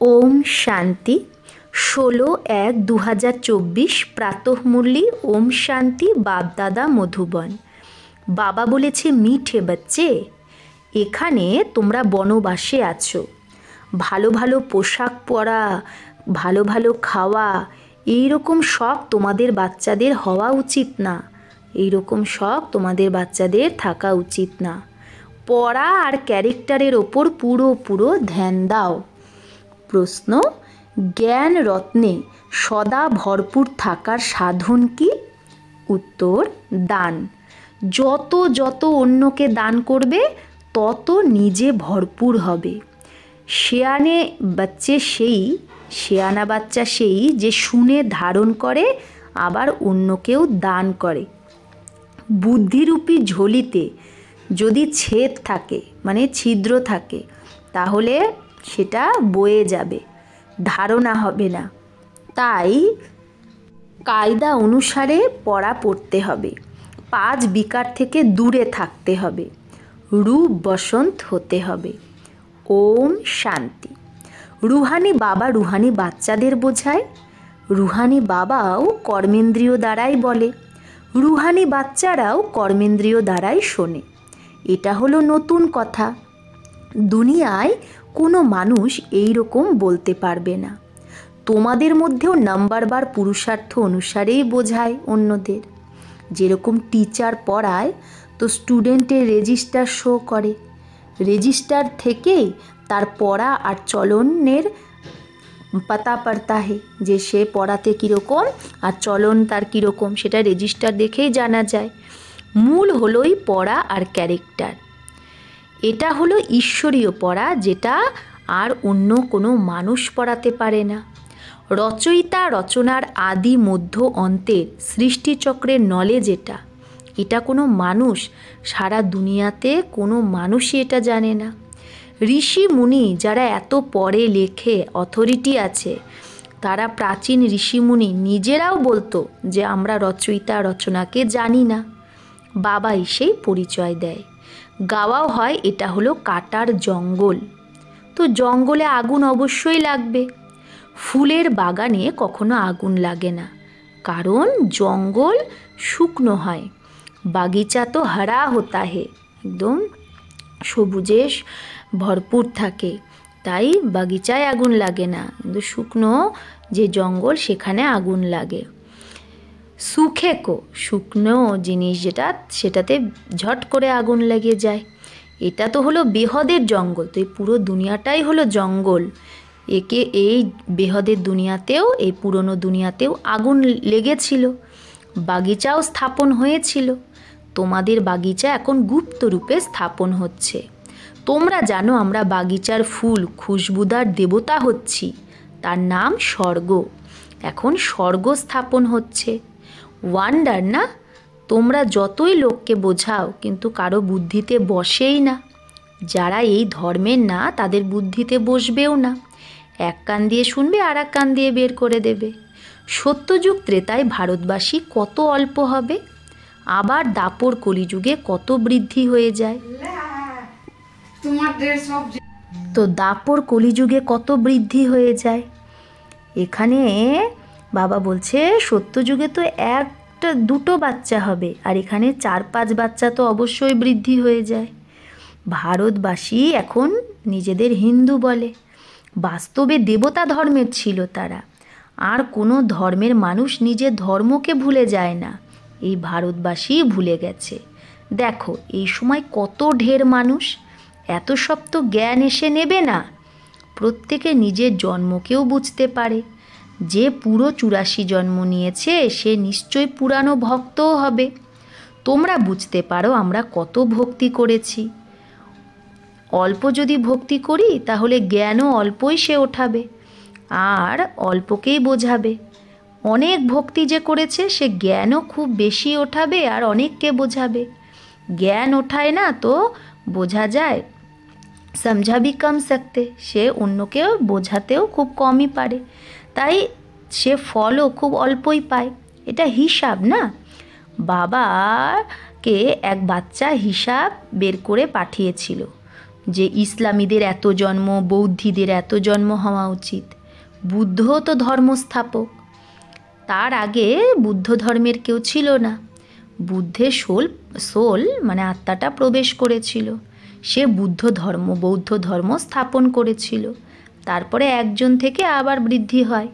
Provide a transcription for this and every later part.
ওম শান্তি 16/1/2024 প্রাতঃমুরলি ওম শান্তি বাপদাদা মধুবন। বাবা বলেছে, মিঠে বাচ্চে, এখানে তোমরা বনবাসে আছো। ভালো ভালো পোশাক পরা, ভালো ভালো খাওয়া, এইরকম শখ তোমাদের বাচ্চাদের হওয়া উচিত না। এইরকম শখ তোমাদের বাচ্চাদের থাকা উচিত না। পড়া আর ক্যারেক্টারের ওপর পুরো ধ্যান দাও। প্রশ্ন, জ্ঞান রত্নে সদা ভরপুর থাকার সাধন কি? উত্তর, দান। যত অন্যকে দান করবে তত নিজে ভরপুর হবে। শেয়ানা বাচ্চা সেই যে শুনে ধারণ করে আবার অন্যকেও দান করে। বুদ্ধিরূপী ঝুলিতে যদি ছেদ থাকে, মানে ছিদ্র থাকে, তাহলে সেটা বয়ে যাবে, ধারণা হবে না। তাই কায়দা অনুসারে পড়া পড়তে হবে। 5 বিকার থেকে দূরে থাকতে হবে। রূপ বসন্ত হতে হবে। ওম শান্তি। রুহানি বাবা রুহানি বাচ্চাদের বোঝায়। রুহানি বাবাও কর্মেন্দ্রিয় দ্বারাই বলে, রুহানি বাচ্চারাও কর্মেন্দ্রিয় দ্বারাই শোনে। এটা হলো নতুন কথা। দুনিয়ায় কোনো মানুষ এই রকম বলতে পারবে না। তোমাদের মধ্যেও নাম্বারবার পুরুষার্থ অনুসারেই বোঝায় অন্যদের। যেরকম টিচার পড়ায় তো স্টুডেন্টের রেজিস্টার শো করে, রেজিস্টার থেকেই তার পড়া আর চলনের পাতা পড়তা হে, যে সে পড়াতে কীরকম আর চলন তার কীরকম, সেটা রেজিস্টার দেখেই জানা যায়। মূল হলোই পড়া আর ক্যারেক্টার। এটা হলো ঈশ্বরীয় পড়া, যেটা আর অন্য কোনো মানুষ পড়াতে পারে না। রচয়িতা রচনার আদি মধ্য অন্তের সৃষ্টিচক্রের নলেজ এটা কোনো মানুষ, সারা দুনিয়াতে কোনো মানুষই এটা জানে না। ঋষি মুনি যারা এত পড়ে লেখে, অথরিটি আছে, তারা প্রাচীন ঋষিমুনি নিজেরাও বলতো যে আমরা রচয়িতা রচনাকে জানি না। বাবাই সেই পরিচয় দেয়। গাওয়াও হয় এটা হলো কাটার জঙ্গল। তো জঙ্গলে আগুন অবশ্যই লাগবে। ফুলের বাগানে কখনো আগুন লাগে না, কারণ জঙ্গল শুকনো হয়। বাগিচা তো হারা হতা হে, একদম সবুজে ভরপুর থাকে, তাই বাগিচায় আগুন লাগে না, কিন্তু শুকনো যে জঙ্গল সেখানে আগুন লাগে। শুকনো জিনিস যেটা, সেটাতে ঝট করে আগুন লেগে যায়। এটা তো হলো বেহদের জঙ্গল, তো এই পুরো দুনিয়াটাই হলো জঙ্গল। এই বেহদের দুনিয়াতেও, এই পুরনো দুনিয়াতেও আগুন লেগেছিল, বাগিচাও স্থাপন হয়েছিল। তোমাদের বাগিচা এখন গুপ্ত রূপে স্থাপন হচ্ছে। তোমরা জানো আমরা বাগিচার ফুল খুশবুদার দেবতা হচ্ছি, তার নাম স্বর্গ। এখন স্বর্গ স্থাপন হচ্ছে। ওয়ান্ডার না? তোমরা যতই লোককে বোঝাও, কিন্তু কারো বুদ্ধিতে বসেই না। যারা এই ধর্মের না, তাদের বুদ্ধিতে বসবেও না। এক কান দিয়ে শুনবে আর এক কান দিয়ে বের করে দেবে। সত্যযুগ ত্রেতায় ভারতবাসী কত অল্প হবে, আবার দাপর কলিযুগে কত বৃদ্ধি হয়ে যায়। তো দাপর কলিযুগে কত বৃদ্ধি হয়ে যায়। এখানে বাবা বলছে সত্যযুগে তো 1-2 বাচ্চা হবে, আর এখানে 4-5 বাচ্চা তো অবশ্যই বৃদ্ধি হয়ে যায়। ভারতবাসী এখন নিজেদের হিন্দু বলে, বাস্তবে দেবতা ধর্মের ছিল তারা। আর কোনো ধর্মের মানুষ নিজের ধর্মকে ভুলে যায় না, এই ভারতবাসী ভুলে গেছে। দেখো এই সময় কত ঢের মানুষ, এত সব তো জ্ঞান এসে নেবে না। প্রত্যেকে নিজের জন্মকেও বুঝতে পারে। যে পুরো 84 জন্ম নিয়েছে সে নিশ্চয়ই পুরানো ভক্তও হবে। তোমরা বুঝতে পারো আমরা কত ভক্তি করেছি। অল্প যদি ভক্তি করি তাহলে জ্ঞানও অল্পই সে ওঠাবে, আর অল্পকেই বোঝাবে। অনেক ভক্তি যে করেছে সে জ্ঞানও খুব বেশি ওঠাবে আর অনেককে বোঝাবে। জ্ঞান ওঠায় না তো বোঝা যায়, সমঝা ভি কম সকতে, সে অন্যকে বোঝাতেও খুব কমই পারে, তাই সে ফলও খুব অল্পই পায়। এটা হিসাব না। বাবাকে এক বাচ্চা হিসাব বের করে পাঠিয়েছিল, যে ইসলামীদের এত জন্ম, বৌদ্ধীদের এত জন্ম হওয়া উচিত। বুদ্ধও তো ধর্মস্থাপক। তার আগে বুদ্ধ ধর্মের কেউ ছিল না। বুদ্ধের সোল মানে আত্মাটা প্রবেশ করেছিল, সে বৌদ্ধ ধর্ম স্থাপন করেছিল। তারপরে একজন থেকে আবার বৃদ্ধি হয়।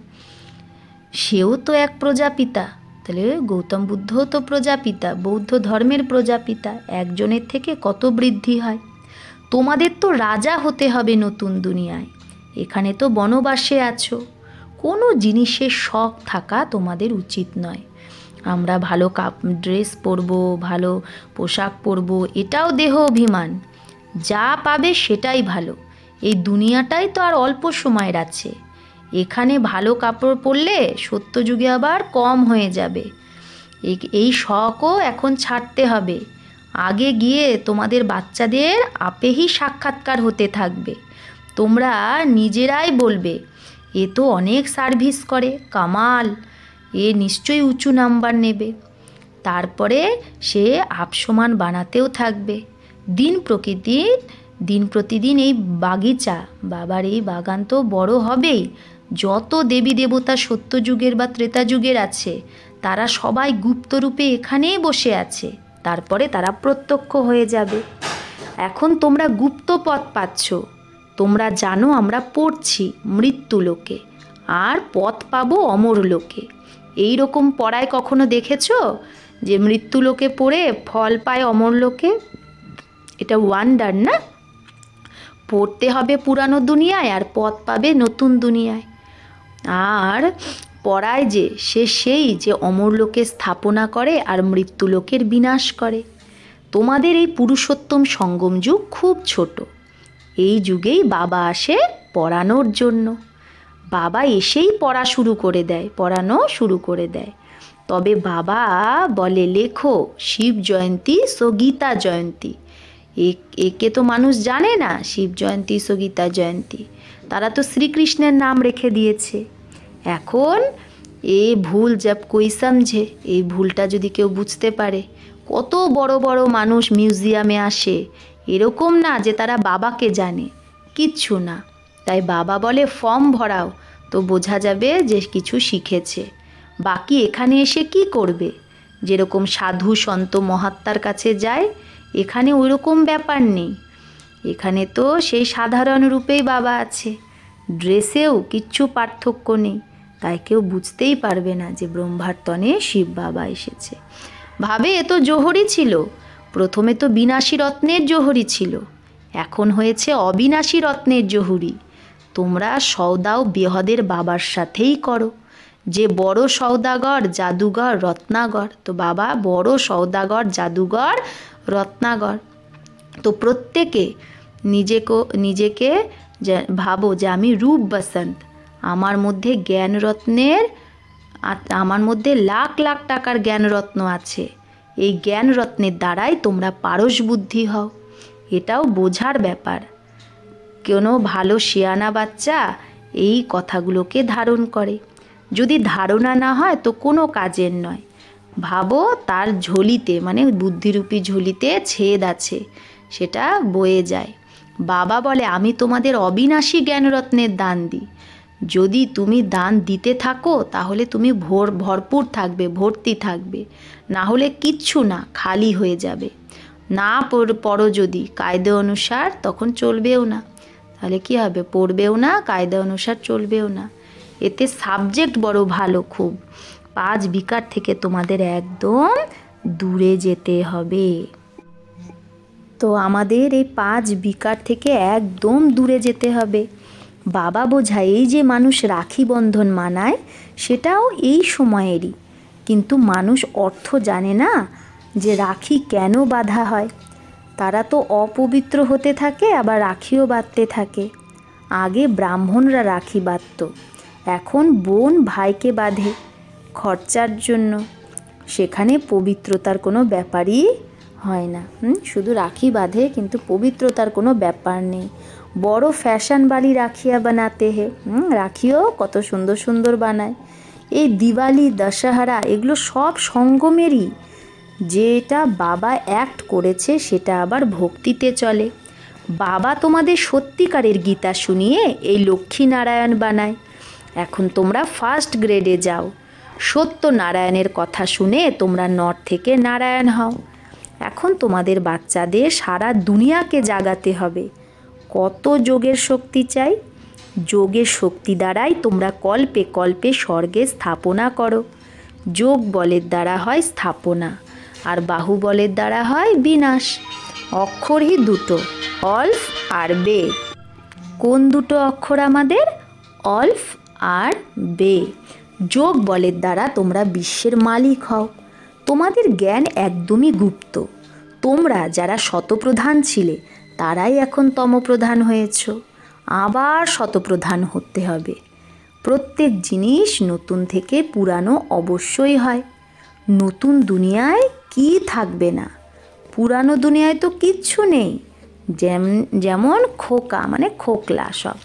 সেও তো এক প্রজাপিতা, তাহলে গৌতম বুদ্ধও তো প্রজাপিতা, বৌদ্ধ ধর্মের প্রজাপিতা। একজনের থেকে কত বৃদ্ধি হয়। তোমাদের তো রাজা হতে হবে নতুন দুনিয়ায়, এখানে তো বনবাসে আছো। কোনো জিনিসের শখ থাকা তোমাদের উচিত নয়। আমরা ভালো ড্রেস পরবো, ভালো পোশাক পরবো, এটাও দেহ অভিমান। যা পাবে সেটাই ভালো। এই দুনিয়াটাই তো আর অল্প সময়ের আছে। এখানে ভালো কাপড় পরলে সত্যযুগে আবার কম হয়ে যাবে। এই শখও এখন ছাড়তে হবে। আগে গিয়ে তোমাদের বাচ্চাদের আপেহি সাক্ষাৎকার হতে থাকবে। তোমরা নিজেরাই বলবে, এ তো অনেক সার্ভিস করে, কামাল, এ নিশ্চয়ই উঁচু নাম্বার নেবে। তারপরে সে আপসমান বানাতেও থাকবে। দিন প্রতিদিন এই বাগিচা, বাবার এই বাগান তো বড় হবেই। যত দেবী দেবতা সত্যযুগের বা ত্রেতাযুগের আছে, তারা সবাই গুপ্তরূপে এখানেই বসে আছে। তারপরে তারা প্রত্যক্ষ হয়ে যাবে। এখন তোমরা গুপ্ত পথ পাচ্ছ। তোমরা জানো আমরা পড়ছি মৃত্যুলোকে, আর পথ পাবো অমর লোকে। এই রকম পড়ায় কখনো দেখেছ যে মৃত্যুলোকে পড়ে ফল পায় অমর লোকে? এটা ওয়ান্ডার না? পড়তে হবে পুরানো দুনিয়ায় আর পথ পাবে নতুন দুনিয়ায়। আর পড়ায় যে সেই যে অমরলোকে স্থাপনা করে আর মৃত্যুলোকের বিনাশ করে। তোমাদের এই পুরুষোত্তম সঙ্গম যুগ খুব ছোট। এই যুগেই বাবা আসে পড়ানোর জন্য। বাবা এসেই পড়ানো শুরু করে দেয়। তবে বাবা বলে, লেখো শিব জয়ন্তী সো গীতা জয়ন্তী। একে তো মানুষ জানে না, শিব জয়ন্তী সো গীতা জয়ন্তী। তারা তো শ্রীকৃষ্ণের নাম রেখে দিয়েছে। এখন ভুল জব কোই সমঝে, এই ভুলটা যদি কেউ বুঝতে পারে। কত বড় বড় মানুষ মিউজিয়ামে আসে, এরকম না যে তারা বাবাকে জানে, কিচ্ছু না। তাই বাবা বলে ফর্ম ভরাও, তো বোঝা যাবে যে কিছু শিখেছে। বাকি এখানে এসে কি করবে? যেরকম সাধু সন্ত মহাত্মার কাছে যায়, এখানে ওই রকম ব্যাপার নেই। এখানে তো সেই সাধারণ রূপেই বাবা আছে। ড্রেসেও কিচ্ছু পার্থক্য নেই। তাই কেউ বুঝতেই পারবে না যে ব্রহ্মার তনে শিব বাবা এসেছে। ভাবে এ তো জোহরি ছিল। প্রথমে তো বিনাশী রত্নের জোহরি ছিল, এখন হয়েছে অবিনাশী রত্নের জহুরি। তোমরা সওদাও বেহদের বাবার সাথেই করো। যে বড় সওদাগর, জাদুঘর, রত্নাগর, তো বাবা বড় সওদাগর, জাদুঘর, রত্নাগর। তো প্রত্যেকে নিজেকে ভাবো যে আমি রূপ বসন্ত, আমার মধ্যে জ্ঞানরত্নের, আমার মধ্যে লাখ লাখ টাকার জ্ঞানরত্ন আছে। এই জ্ঞানরত্নের দ্বারাই তোমরা পারস বুদ্ধি হও। এটাও বোঝার ব্যাপার। কোনো ভালো শিয়ানা বাচ্চা এই কথাগুলোকে ধারণ করে। যদি ধারণা না হয় তো কোনো কাজের নয়। ভাবো তার ঝুলিতে, মানে বুদ্ধিরূপী ঝুলিতে ছেদ আছে, সেটা বয়ে যায়। বাবা বলে আমি তোমাদের অবিনাশী জ্ঞানরত্নের দান দিই। যদি তুমি দান দিতে থাকো তাহলে তুমি ভরপুর থাকবে, ভর্তি থাকবে। না হলে কিচ্ছু না, খালি হয়ে যাবে। না পড়ো যদি কায়দা অনুসার, তখন চলবেও না। তাহলে কি হবে? পড়বেও না, কায়দা অনুসার চলবেও না। এতে সাবজেক্ট বড় ভালো খুব। 5 বিকার থেকে তোমাদের একদম দূরে যেতে হবে। তো আমাদের এই 5 বিকার থেকে একদম দূরে যেতে হবে। বাবা বোঝায় এই যে মানুষ রাখি বন্ধন মানায়, সেটাও এই সময়েরই। কিন্তু মানুষ অর্থ জানে না যে রাখি কেন বাঁধা হয়। তারা তো অপবিত্র হতে থাকে, আবার রাখিও বাঁধতে থাকে। আগে ব্রাহ্মণরা রাখি বাঁধত, এখন বোন ভাইকে বাঁধে খরচার জন্য। সেখানে পবিত্রতার কোনো ব্যাপারই হয় না। শুধু রাখি বাঁধে, কিন্তু পবিত্রতার কোনো ব্যাপার নেই। বড় ফ্যাশন বালি রাখিয়া বানাতে হে, রাখিও কত সুন্দর সুন্দর বানায়। এই দিওয়ালি, দশহরা, এগুলো সব সঙ্গমেরই। যেটা বাবা অ্যাক্ট করেছে সেটা আবার ভক্তিতে চলে। বাবা তোমাদের সত্যিকারের গীতা শুনিয়ে এই লক্ষ্মীনারায়ণ বানায়। এখন তোমরা ফার্স্ট গ্রেডে যাও। সত্যনারায়ণের কথা শুনে তোমরা নর থেকে নারায়ণ হও। এখন তোমাদের বাচ্চাদের সারা দুনিয়াকে জাগাতে হবে। কত যোগের শক্তি চাই? যোগের শক্তি দ্বারাই তোমরা কল্পে কল্পে স্বর্গে স্থাপনা করো। যোগ বলের দ্বারা হয় স্থাপনা, আর বাহুবলের দ্বারা হয় বিনাশ। অক্ষরই দুটো, অল্ফ আর বে। কোন দুটো অক্ষর আমাদের? অল্ফ আর বে। যোগ বলের দ্বারা তোমরা বিশ্বের মালিক হও। তোমাদের জ্ঞান একদমই গুপ্ত। তোমরা যারা শতপ্রধান ছিলে তারাই এখন তমপ্রধান হয়েছ। আবার শতপ্রধান হতে হবে। প্রত্যেক জিনিস নতুন থেকে পুরানো অবশ্যই হয়। নতুন দুনিয়ায় কি থাকবে না? পুরানো দুনিয়ায় তো কিচ্ছু নেই। যেমন খোকা মানে খোকলা সব।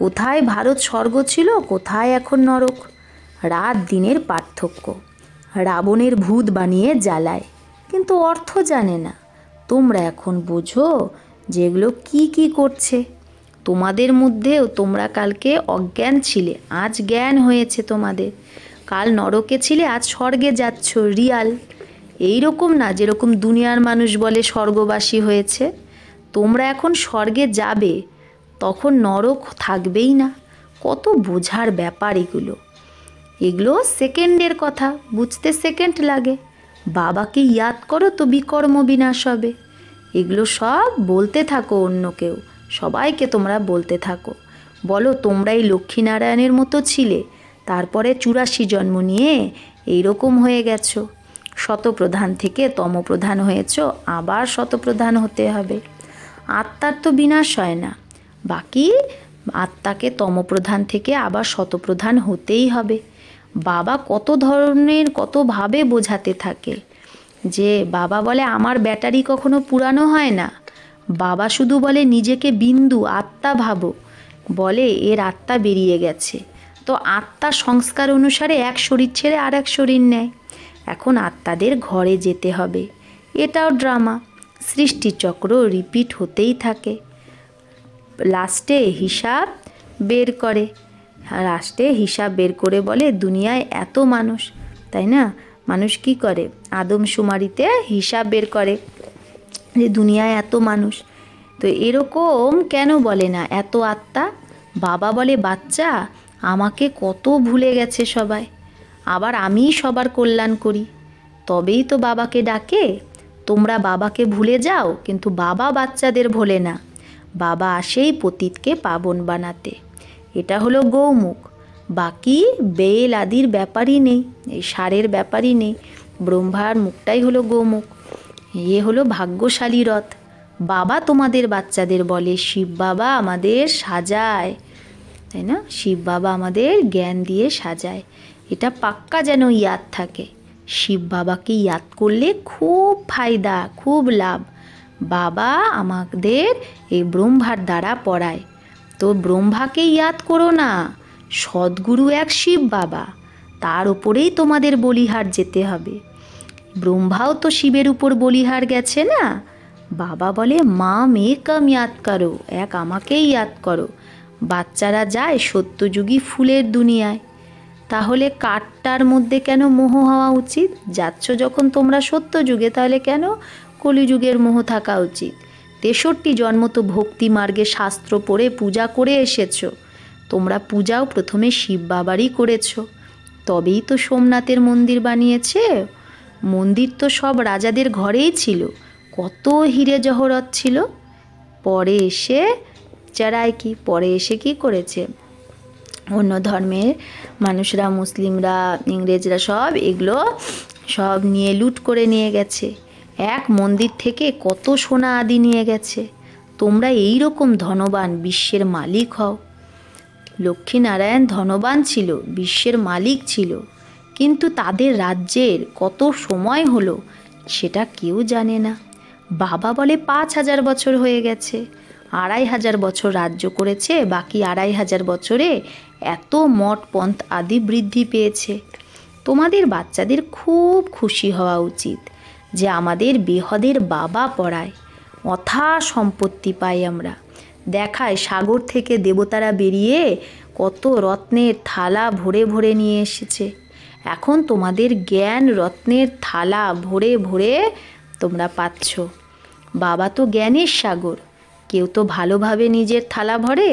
কোথায় ভারত স্বর্গ ছিল, কোথায় এখন নরক। রাত দিনের পার্থক্য। রাবণের ভূত বানিয়ে জ্বালায়, কিন্তু অর্থ জানে না। তোমরা এখন বোঝো যে এগুলো কী করছে। তোমাদের মধ্যেও তোমরা কালকে অজ্ঞান ছিলে, আজ জ্ঞান হয়েছে তোমাদের। কাল নরকে ছিলে, আজ স্বর্গে যাচ্ছ, রিয়াল। এই রকম না যেরকম দুনিয়ার মানুষ বলে স্বর্গবাসী হয়েছে। তোমরা এখন স্বর্গে যাবে, তখন নরক থাকবেই না। কত বোঝার ব্যাপার এগুলো। এগুলো সেকেন্ডের কথা, বুঝতে সেকেন্ড লাগে। বাবাকে ইয়াদ করো তো বিকর্ম বিনাশ হবে। এগুলো সব বলতে থাকো অন্যকেও, সবাইকে তোমরা বলতে থাকো। বলো তোমরা এই লক্ষ্মীনারায়ণের মতো ছিলে, তারপরে 84 জন্ম নিয়ে এইরকম হয়ে গেছো। শতপ্রধান থেকে তমপ্রধান হয়েছ, আবার শতপ্রধান হতে হবে। আত্মার তো বিনাশ হয় না, বাকি আত্মাকে তমপ্রধান থেকে আবার শতপ্রধান হতেই হবে। বাবা কত ধরনের কতভাবে বোঝাতে থাকে। যে বাবা বলে আমার ব্যাটারি কখনো পুরানো হয় না। বাবা শুধু বলে নিজেকে বিন্দু আত্মা ভাবো, বলে এর আত্মা বেরিয়ে গেছে। তো আত্মা সংস্কার অনুসারে এক শরীর ছেড়ে আর এক শরীর নেয়। এখন আত্মাদের ঘরে যেতে হবে। এটাও ড্রামা। সৃষ্টিচক্র রিপিট হতেই থাকে। লাস্টে হিসাব বের করে বলে দুনিয়ায় এত মানুষ, তাই না? মানুষ কি করে? আদমশুমারিতে হিসাব বের করে যে দুনিয়ায় এত মানুষ। তো এরকম কেন বলে না এত আত্মা? বাবা বলে বাচ্চা আমাকে কত ভুলে গেছে সবাই, আবার আমিই সবার কল্যাণ করি, তবেই তো বাবাকে ডাকে। তোমরা বাবাকে ভুলে যাও, কিন্তু বাবা বাচ্চাদের ভোলে না। বাবা আসেই পতিতকে পাবন বানাতে। এটা হলো গৌমুখ। বাকি বেল আদির ব্যাপারই নেই, এই সারের ব্যাপারই নেই। ব্রহ্মার মুখটাই হলো গোমুখ। হলো ভাগ্যশালী রথ। বাবা তোমাদের বাচ্চাদের বলে শিব বাবা আমাদের সাজায়, তাই না? শিব বাবা আমাদের জ্ঞান দিয়ে সাজায়। এটা পাক্কা যেন ইয়াদ থাকে। শিব বাবাকে ইয়াদ করলে খুব ফায়দা, খুব লাভ। বাবা আমাদের এই ব্রহ্মার দ্বারা পড়ায়। তো ব্রহ্মাকে ইয়াদ করো না, সদ্গুরু এক শিব বাবা, তার ওপরেই তোমাদের বলিহার যেতে হবে। ব্রহ্মাও তো শিবের উপর বলিহার গেছে না। বাবা বলে মা মেকম ইয়াদ করো, এক আমাকেই ইয়াদ করো। বাচ্চারা যায় সত্যযুগী ফুলের দুনিয়ায়। তাহলে কাঠটার মধ্যে কেন মোহ হওয়া উচিত? যাচ্ছ যখন তোমরা সত্যযুগে, তাহলে কেন কলিযুগের মোহ থাকা উচিত? 63 জন্ম তো ভক্তি মার্গে শাস্ত্র পড়ে পূজা করে এসেছ। তোমরা পূজাও প্রথমে শিব বাবারই করেছ, তবেই তো সোমনাথের মন্দির বানিয়েছে। মন্দির তো সব রাজাদের ঘরেই ছিল, কত হিরে জহরত ছিল। পরে এসে কি করেছে? অন্য ধর্মের মানুষরা, মুসলিমরা, ইংরেজরা সব এগুলো সব নিয়ে লুট করে নিয়ে গেছে। এক মন্দির থেকে কত সোনা আদি নিয়ে গেছে। তোমরা এই রকম ধনবান, বিশ্বের মালিক হও। লক্ষ্মীনারায়ণ ধনবান ছিল, বিশ্বের মালিক ছিল, কিন্তু তাদের রাজ্যের কত সময় হলো সেটা কেউ জানে না। বাবা বলে 5000 বছর হয়ে গেছে, 2500 বছর রাজ্য করেছে, বাকি 2500 বছরে এত মঠ পন্থ আদি বৃদ্ধি পেয়েছে। তোমাদের বাচ্চাদের খুব খুশি হওয়া উচিত যে আমাদের বেহদের বাবা পড়ায়। অথাঁ সম্পত্তি পাই আমরা। দেখায় সাগর থেকে দেবতারা বেরিয়ে কত রত্নের থালা ভরে ভরে নিয়ে এসেছে। এখন তোমাদের জ্ঞান রত্নের থালা ভরে ভরে তোমরা পাচ্ছ। বাবা তো জ্ঞানের সাগর। কেউ তো ভালোভাবে নিজের থালা ভরে,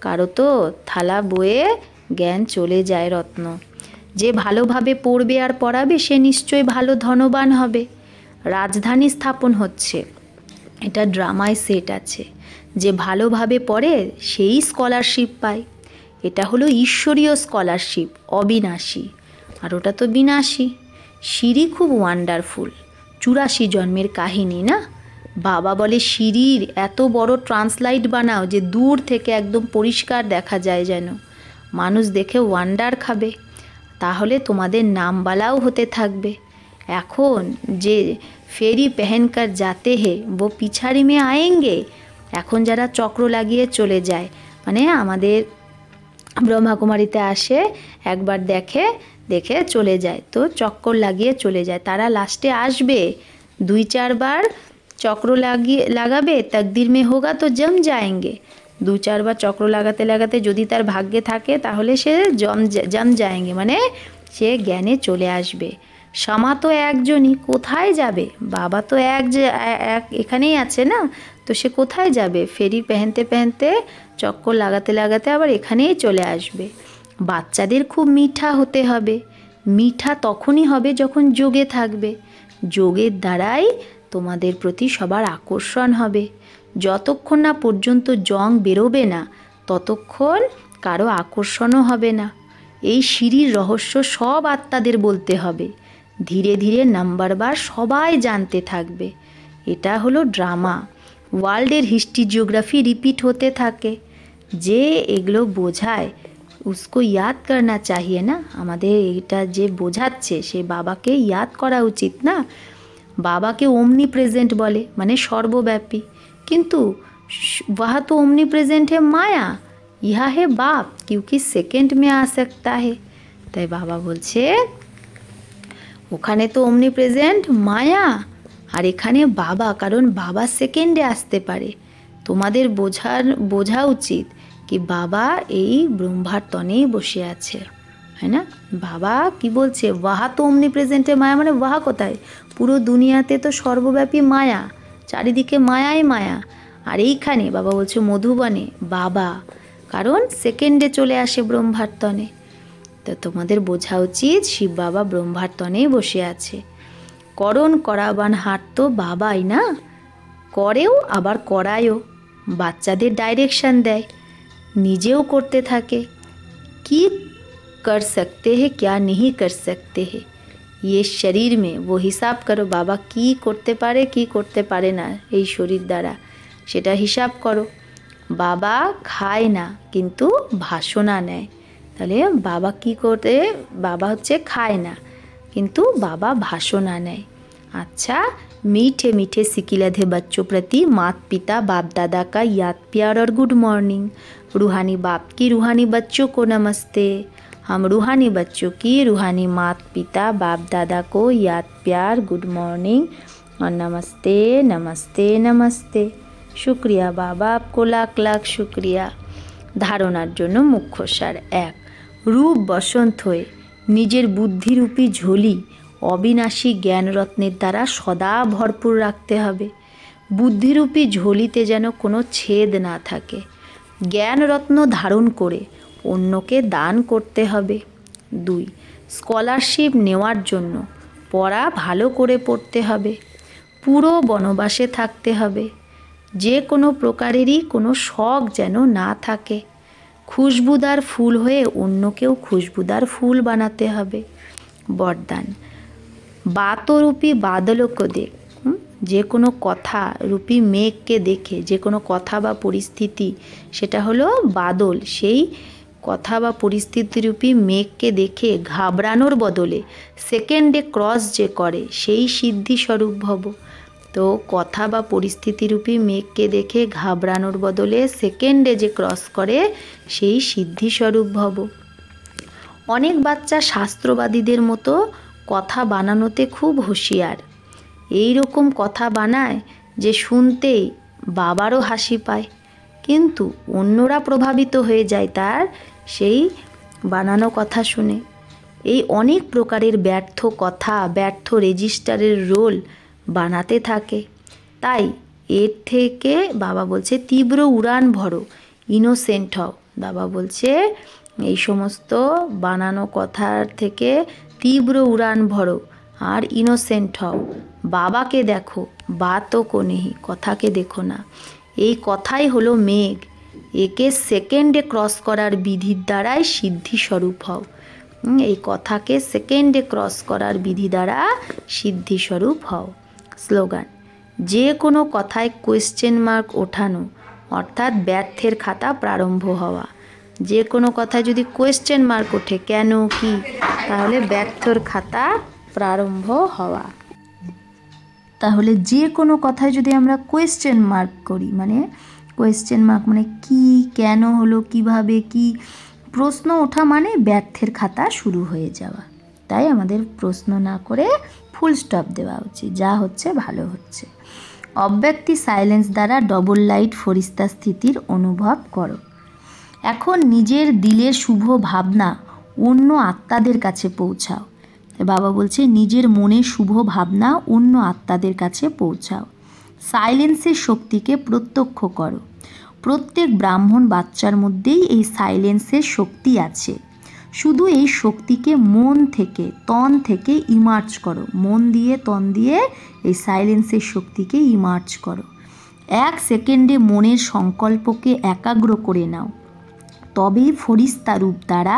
কারো তো থালা বয়ে জ্ঞান চলে যায় রত্ন। যে ভালোভাবে পড়বে আর পড়াবে সে নিশ্চয়ই ভালো ধনবান হবে। রাজধানী স্থাপন হচ্ছে, এটা ড্রামায় সেট আছে। যে ভালোভাবে পড়ে সেই স্কলারশিপ পায়। এটা হলো ঈশ্বরীয় স্কলারশিপ, অবিনাশী। আর ওটা তো বিনাশী। সিঁড়ি খুব ওয়ান্ডারফুল, 84 জন্মের কাহিনী না? বাবা বলে সিঁড়ির এত বড় ট্রান্সলাইট বানাও যে দূর থেকে একদম পরিষ্কার দেখা যায়, যেন মানুষ দেখে ওয়ান্ডার খাবে। তাহলে তোমাদের নামবালাও হতে থাকবে। এখন যে ফেরি পেহেনকার যাতে হে वो পিছাড়ি মে আয়েঙ্গে, এখন যারা চক্র লাগিয়ে চলে যায়, মানে আমাদের ব্রহ্মাকুমারীতে আসে, একবার দেখে দেখে চলে যায়, তো চক্কর লাগিয়ে চলে যায়, তারা লাস্টে আসবে 2-4 বার চক্র লাগাবে, তকদির মে হোগা তো জম যায়েঙ্গে। 2-4 বার চক্র লাগাতে লাগাতে যদি তার ভাগ্যে থাকে তাহলে সে জম যায়েঙ্গে, মানে সে জ্ঞানে চলে আসবে। সমা তো একজনই, কোথায় যাবে? বাবা তো এক এখানেই আছে না, তো সে কোথায় যাবে? ফেরি পেহেনতে পেহেনতে চক্কর লাগাতে লাগাতে আবার এখানেই চলে আসবে। বাচ্চাদের খুব মিঠা হতে হবে। মিঠা তখনই হবে যখন যোগে থাকবে। যোগের দ্বারাই তোমাদের প্রতি সবার আকর্ষণ হবে। যতক্ষণ না পর্যন্ত জং বেরোবে না ততক্ষণ কারো আকর্ষণও হবে না। এই সিঁড়ির রহস্য সব আত্মাদের বলতে হবে। ধীরে ধীরে নাম্বারবার সবাই জানতে থাকবে। এটা হলো ড্রামা। ওয়ার্ল্ডের হিস্ট্রি জিওগ্রাফি রিপিট হতে থাকে। যে এগুলো বোঝায় उसको याद करना चाहिए না? আমাদের এটা যে বোঝাচ্ছে সে বাবাকে ইয়াদ করা উচিত না? বাবাকে ओमनी प्रेजेंट বলে, মানে সর্বব্যাপী। কিন্তু वह तो ओमनी प्रेजेंट है माया, यह है बाप क्योंकि सेकंड में आ सकता है। তাই বাবা বলছে ওখানে তো ओमनी प्रेजेंट माया, আর এখানে বাবা, কারণ বাবা সেকেন্ডে আসতে পারে। তোমাদের বোঝা উচিত কি বাবা এই ব্রহ্মার তনেই বসে আছে, है ना? বাবা কি বলছে? ওয়াহা তো অমনি প্রেজেন্টে মায়া, মানে ওয়াহা কোথায়? পুরো দুনিয়াতে তো সর্বব্যাপী মায়া, চারিদিকে মায়াই মায়া। আর এইখানে বাবা বলছে মধুবনে বাবা, কারণ সেকেন্ডে চলে আসে ব্রহ্মার তনে। তো তোমাদের বোঝা উচিত শিব বাবা ব্রহ্মার তনেই বসে আছে। করণ করাবান হাট তো বাবাই না, করেও আবার করায়ও। বাচ্চাদের ডাইরেকশন দেয়, নিজেও করতে থাকে। কি कर सकते हैं क्या नहीं कर सकते हैं, ये शरीर में वो हिसाब करो। বাবা কি করতে পারে কি করতে পারে না এই শরীর দ্বারা, সেটা হিসাব করো। বাবা খায় না কিন্তু ভাসনা নেয়। তাহলে বাবা কি করে? বাবা হচ্ছে খায় না কিন্তু বাবা ভাসনা নেয়। अच्छा, मीठे मीठे सिकिलधे बच्चों प्रति माता पिता बाप दादा का याद प्यार और गुड मॉर्निंग। रूहानी बाप की रूहानी बच्चों को नमस्ते। हम रूहानी बच्चों की रूहानी माता पिता बाप दादा को याद प्यार गुड मॉर्निंग और नमस्ते नमस्ते नमस्ते। शुक्रिया बाबा, आपको लाख लाख शुक्रिया। धारणार জন্য মুখ্য সার 1। रूप बसंत হয়ে নিজের বুদ্ধিরূপী ঝোলি অবিনাশী জ্ঞানরত্নের দ্বারা সদা ভরপুর রাখতে হবে। বুদ্ধিরূপী ঝোলিতে যেন কোনো ছেদ না থাকে। জ্ঞানরত্ন ধারণ করে অন্যকে দান করতে হবে। 2। স্কলারশিপ নেওয়ার জন্য পড়া ভালো করে পড়তে হবে। পুরো বনবাসে থাকতে হবে। যে কোনো প্রকারেরই কোনো শখ যেন না থাকে। খুশবুদার ফুল হয়ে অন্যকেও খুশবুদার ফুল বানাতে হবে। বরদান, বাতরূপী বাদলকে দেখ, যে কোনো কথা রূপী মেঘকে দেখে, যে কোনো কথা বা পরিস্থিতি সেটা হলো বাদল, সেই কথা বা পরিস্থিতিরূপী মেঘকে দেখে ঘাবড়ানোর বদলে সেকেন্ডে ক্রস যে করে সেই সিদ্ধিস্বরূপ ভব। তো কথা বা পরিস্থিতিরূপী মেঘকে দেখে ঘাবড়ানোর বদলে সেকেন্ডে যে ক্রস করে সেই সিদ্ধিস্বরূপ ভব। অনেক বাচ্চা শাস্ত্রবাদীদের মতো কথা বানানোতে খুব হুঁশিয়ার। এই রকম কথা বানায় যে শুনতেই বাবারও হাসি পায়, কিন্তু অন্যরা প্রভাবিত হয়ে যায় তার সেই বানানো কথা শুনে। এই অনেক প্রকারের ব্যর্থ কথা, ব্যর্থ রেজিস্টারের রোল বানাতে থাকে। তাই এর থেকে বাবা বলছে তীব্র উড়ান ভরো, ইনোসেন্ট হও। বাবা বলছে এই সমস্ত বানানো কথার থেকে তীব্র উড়ান ভরো আর ইনোসেন্ট হও। বাবাকে দেখো, বাতও কো নেহি, কথাকে দেখো না। এই কথাই হলো মেঘ, একে সেকেন্ডে ক্রস করার বিধির দ্বারাই সিদ্ধিস্বরূপ হও। এই কথাকে সেকেন্ডে ক্রস করার বিধি দ্বারা সিদ্ধিস্বরূপ হও। স্লোগান: যে কোনো কথায় কোয়েশ্চেন মার্ক ওঠানো অর্থাৎ ব্যর্থের খাতা প্রারম্ভ হওয়া। যে কোনো কথায় যদি কোয়েশ্চেন মার্ক ওঠে, কেন কি, তাহলে ব্যর্থর খাতা প্রারম্ভ হওয়া। তাহলে যে কোনো কথায় যদি আমরা কোয়েশ্চেন মার্ক করি, মানে কোয়েশ্চেন মার্ক মানে কি, কেন হলো, কিভাবে, কি, প্রশ্ন ওঠা মানে ব্যর্থের খাতা শুরু হয়ে যাওয়া। তাই আমাদের প্রশ্ন না করে ফুল স্টপ দেওয়া উচিত, যা হচ্ছে ভালো হচ্ছে। অব্যক্তি সাইলেন্স দ্বারা ডবল লাইট ফরিস্তা স্থিতির অনুভব করো। এখন নিজের দিলের শুভ ভাবনা অন্য আত্মাদের কাছে পৌঁছাও। বাবা বলছে নিজের মনে শুভ ভাবনা অন্য আত্মাদের কাছে পৌঁছাও। সাইলেন্সের শক্তিকে প্রত্যক্ষ করো। প্রত্যেক ব্রাহ্মণ বাচ্চার মধ্যেই এই সাইলেন্সের শক্তি আছে। শুধু এই শক্তিকে মন থেকে, তন থেকে ইমার্জ করো। মন দিয়ে, তন দিয়ে এই সাইলেন্সের শক্তিকে ইমার্জ করো। 1 সেকেন্ডে মনের সংকল্পকে একাগ্র করে নাও, তবেই ফরিস্তা রূপ দ্বারা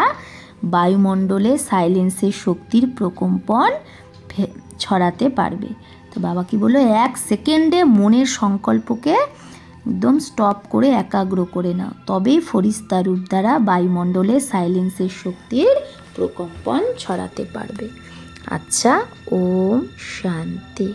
বায়ুমণ্ডলে সাইলেন্সের শক্তির প্রকম্পন ছড়াতে পারবে। তো বাবা কি বললো, 1 সেকেন্ডে মনের সংকল্পকে একদম স্টপ করে একাগ্র করে নাও, তবেই ফরিস্তা রূপ দ্বারা বায়ুমণ্ডলে সাইলেন্সের শক্তির প্রকম্পন ছড়াতে পারবে। আচ্ছা, ওম শান্তি।